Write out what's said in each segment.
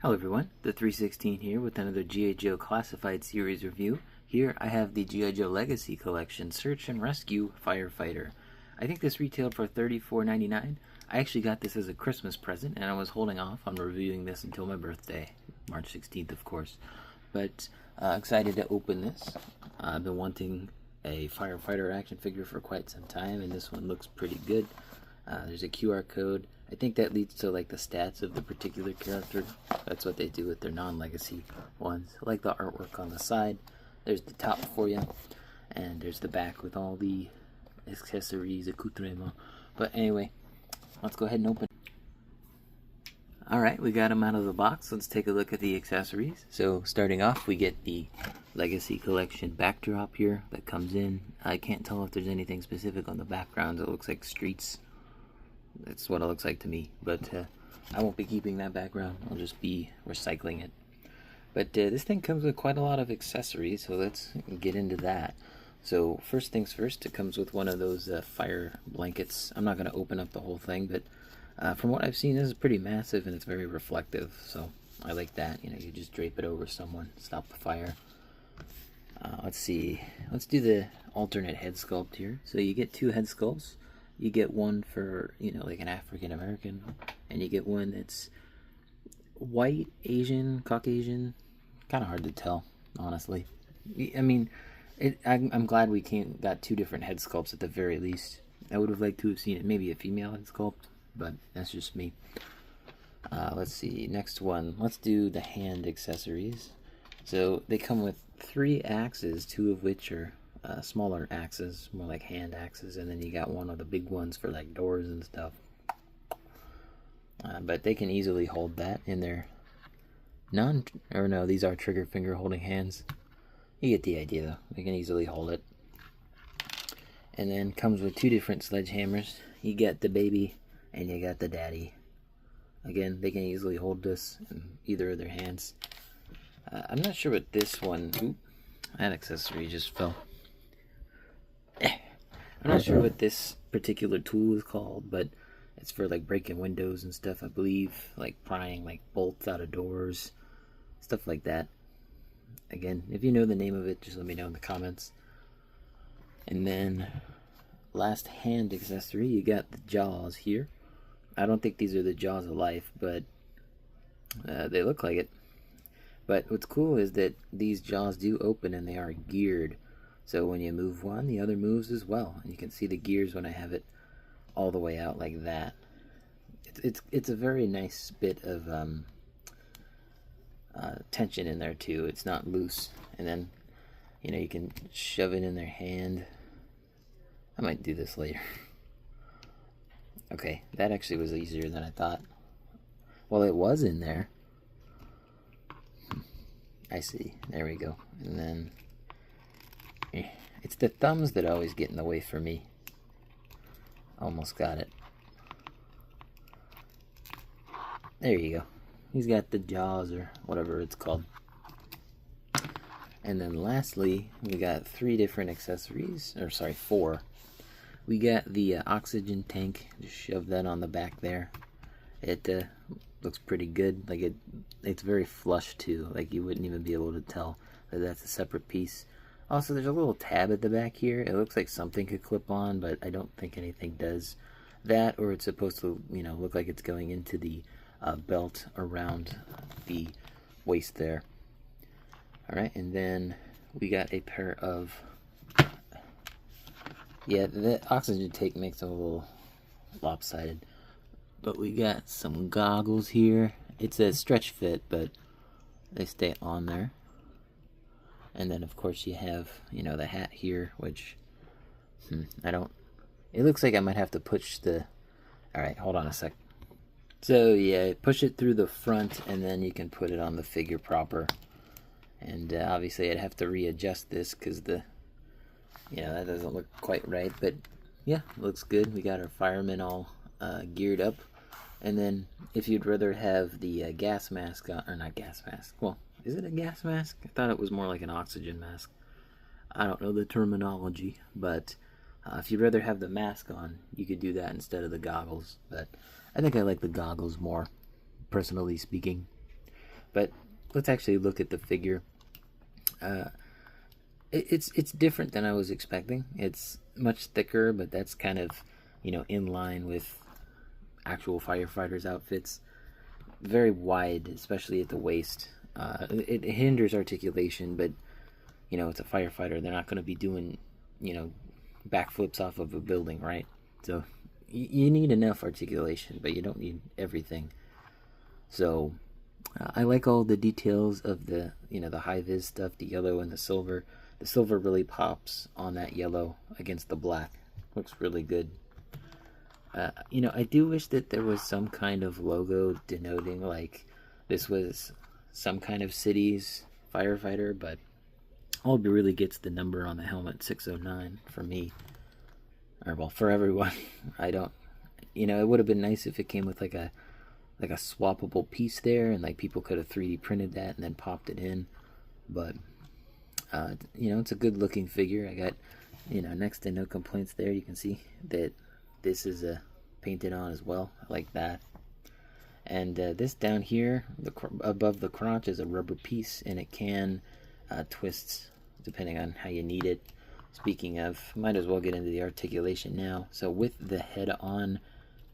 Hello everyone, the 316 here with another G.I. Joe Classified Series review. Here I have the G.I. Joe Legacy Collection Search and Rescue Firefighter. I think this retailed for $34.99. I actually got this as a Christmas present and I was holding off on reviewing this until my birthday, March 16th of course. But excited to open this. I've been wanting a Firefighter action figure for quite some time and this one looks pretty good. There's a QR code. I think that leads to like the stats of the particular character. That's what they do with their non-legacy ones. I like the artwork on the side. There's the top for you, and there's the back with all the accessories, accoutrements. But anyway, let's go ahead and open. Alright, we got them out of the box. Let's take a look at the accessories. So starting off, we get the Legacy Collection backdrop here that comes in. I can't tell if there's anything specific on the background. It looks like streets. That's what it looks like to me, but I won't be keeping that background. I'll just be recycling it. But this thing comes with quite a lot of accessories, so let's get into that. So first things first, it comes with one of those fire blankets. I'm not going to open up the whole thing, but from what I've seen, this is pretty massive and it's very reflective, so I like that. You know, you just drape it over someone, stop the fire. Let's see, let's do the alternate head sculpt here. So you get two head sculpts. You get one for, you know, like an African American, and you get one that's white, Asian, Caucasian. Kind of hard to tell, honestly. I mean, I'm glad we got two different head sculpts at the very least. I would have liked to have seen it, maybe a female head sculpt, but that's just me. Let's see, next one. Let's do the hand accessories. So they come with 3 axes, 2 of which are smaller axes, more like hand axes, and then you got one of the big ones for like doors and stuff. But they can easily hold that in their these are trigger finger holding hands. You get the idea though. They can easily hold it. And then comes with 2 different sledgehammers. You get the baby and you got the daddy. Again, they can easily hold this in either of their hands. I'm not sure what this one. Oop, that accessory just fell. I'm not sure what this particular tool is called, but it's for like breaking windows and stuff, I believe, like prying like bolts out of doors, stuff like that. Again, if you know the name of it, just let me know in the comments. And then last hand accessory, you got the jaws here. I don't think these are the jaws of life, but they look like it. But what's cool is that these jaws do open and they are geared. So when you move one, the other moves as well. And you can see the gears when I have it all the way out like that. It's a very nice bit of tension in there too. It's not loose. And then, you know, you can shove it in their hand. I might do this later. Okay, that actually was easier than I thought. Well, it was in there. I see. There we go. And then it's the thumbs that always get in the way for me. Almost got it. There you go. He's got the jaws or whatever it's called. And then lastly, we got 3 different accessories. Or sorry, 4. We got the oxygen tank. Just shove that on the back there. It looks pretty good. Like it's very flush too. Like you wouldn't even be able to tell that that's a separate piece. Also, there's a little tab at the back here. It looks like something could clip on, but I don't think anything does that, or it's supposed to, you know, look like it's going into the belt around the waist there. Alright, and then we got a pair of, yeah, the oxygen tank makes them a little lopsided, but we got some goggles here. It's a stretch fit, but they stay on there. And then of course you have, you know, the hat here, which it looks like I might have to push the, alright, hold on a sec. So yeah, push it through the front and then you can put it on the figure proper. And obviously I'd have to readjust this because that doesn't look quite right, but yeah, looks good. We got our firemen all geared up. And then if you'd rather have the gas mask on, or not gas mask, well, is it a gas mask? I thought it was more like an oxygen mask. I don't know the terminology, but if you'd rather have the mask on, you could do that instead of the goggles. But I think I like the goggles more, personally speaking. But let's actually look at the figure. It's different than I was expecting. It's much thicker, but that's kind of, in line with actual firefighters' outfits. Very wide, especially at the waist. It hinders articulation, but it's a firefighter. They're not going to be doing, backflips off of a building, right? So you need enough articulation, but you don't need everything. So I like all the details of the, the high-vis stuff, the yellow and the silver. The silver really pops on that yellow against the black. Looks really good. I do wish that there was some kind of logo denoting, like, this was some kind of city's firefighter, but all it really gets the number on the helmet, 609, for me. Or, well, for everyone. I don't... it would have been nice if it came with, like a swappable piece there, and, like, people could have 3D printed that and then popped it in. But, it's a good-looking figure. I got, next to no complaints there. You can see that this is painted on as well. I like that. And this down here, above the crotch, is a rubber piece, and it can twist depending on how you need it. Speaking of, might as well get into the articulation now. So with the head on,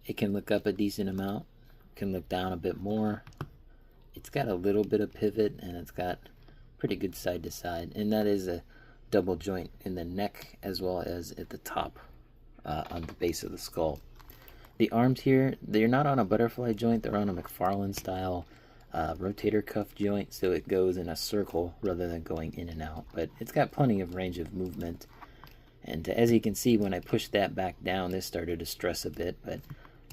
it can look up a decent amount, can look down a bit more. It's got a little bit of pivot, and it's got pretty good side to side, and that is a double joint in the neck as well as at the top on the base of the skull. The arms here, they're not on a butterfly joint, they're on a McFarlane style rotator cuff joint, so it goes in a circle rather than going in and out, but it's got plenty of range of movement. And as you can see, when I pushed that back down, this started to stress a bit, but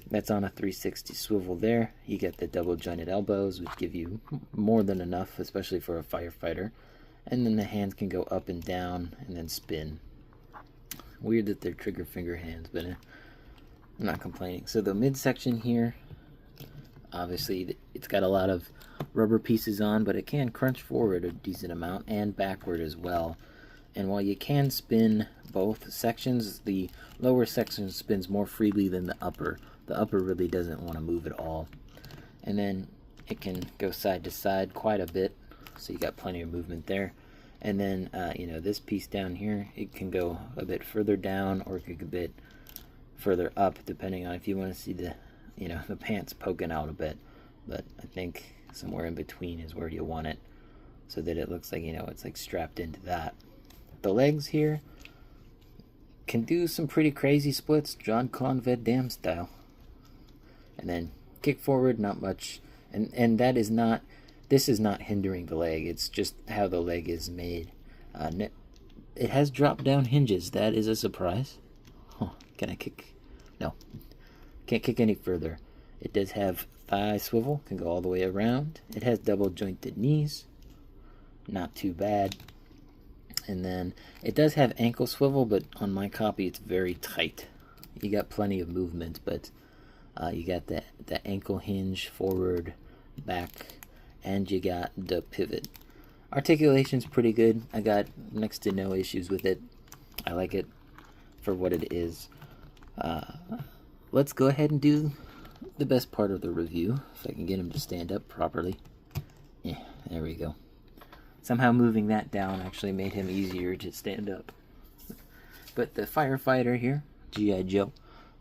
that's on a 360 swivel there. You get the double jointed elbows, which give you more than enough, especially for a firefighter. And then the hands can go up and down and then spin. Weird that they're trigger finger hands, but I'm not complaining. So the midsection here, obviously it's got a lot of rubber pieces on, but it can crunch forward a decent amount and backward as well. And while you can spin both sections, the lower section spins more freely than the upper. The upper really doesn't want to move at all. And then it can go side to side quite a bit, so you got plenty of movement there. And then, this piece down here, it can go a bit further down or it could go a bit further up, depending on if you want to see the, the pants poking out a bit. But I think somewhere in between is where you want it, so that it looks like, it's like strapped into that. The legs here can do some pretty crazy splits, Jean-Claude Van Damme style. And then kick forward, not much. And that is not, this is not hindering the leg. It's just how the leg is made. It has drop down hinges. That is a surprise. Huh. Can I kick? No. Can't kick any further. It does have thigh swivel. Can go all the way around. It has double jointed knees. Not too bad. And then it does have ankle swivel, but on my copy it's very tight. You got plenty of movement, but you got the ankle hinge forward, back, and you got the pivot. Articulation's pretty good. I got next to no issues with it. I like it for what it is. Let's go ahead and do the best part of the review, if I can get him to stand up properly. Yeah, there we go. Somehow moving that down actually made him easier to stand up. But the firefighter here, G.I. Joe,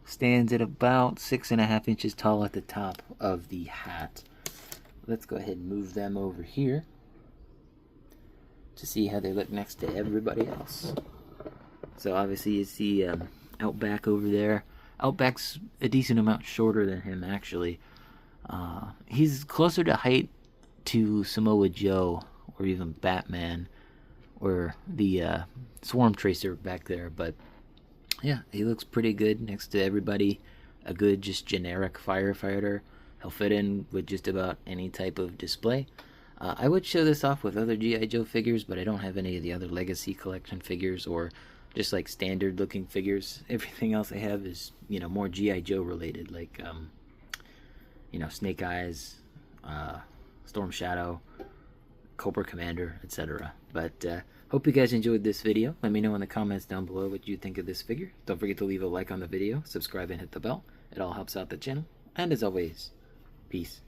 stands at about 6.5 inches tall at the top of the hat. Let's go ahead and move them over here to see how they look next to everybody else. So obviously you see Outback over there. Outback's a decent amount shorter than him, actually. He's closer to height to Samoa Joe, or even Batman, or the Swarm Tracer back there. But yeah, he looks pretty good next to everybody. A good, just generic firefighter. He'll fit in with just about any type of display. I would show this off with other G.I. Joe figures, but I don't have any of the other Legacy Collection figures, or just like standard looking figures. Everything else I have is, more G.I. Joe related, like, Snake Eyes, Storm Shadow, Cobra Commander, etc. But hope you guys enjoyed this video. Let me know in the comments down below what you think of this figure. Don't forget to leave a like on the video, subscribe, and hit the bell. It all helps out the channel. And as always, peace.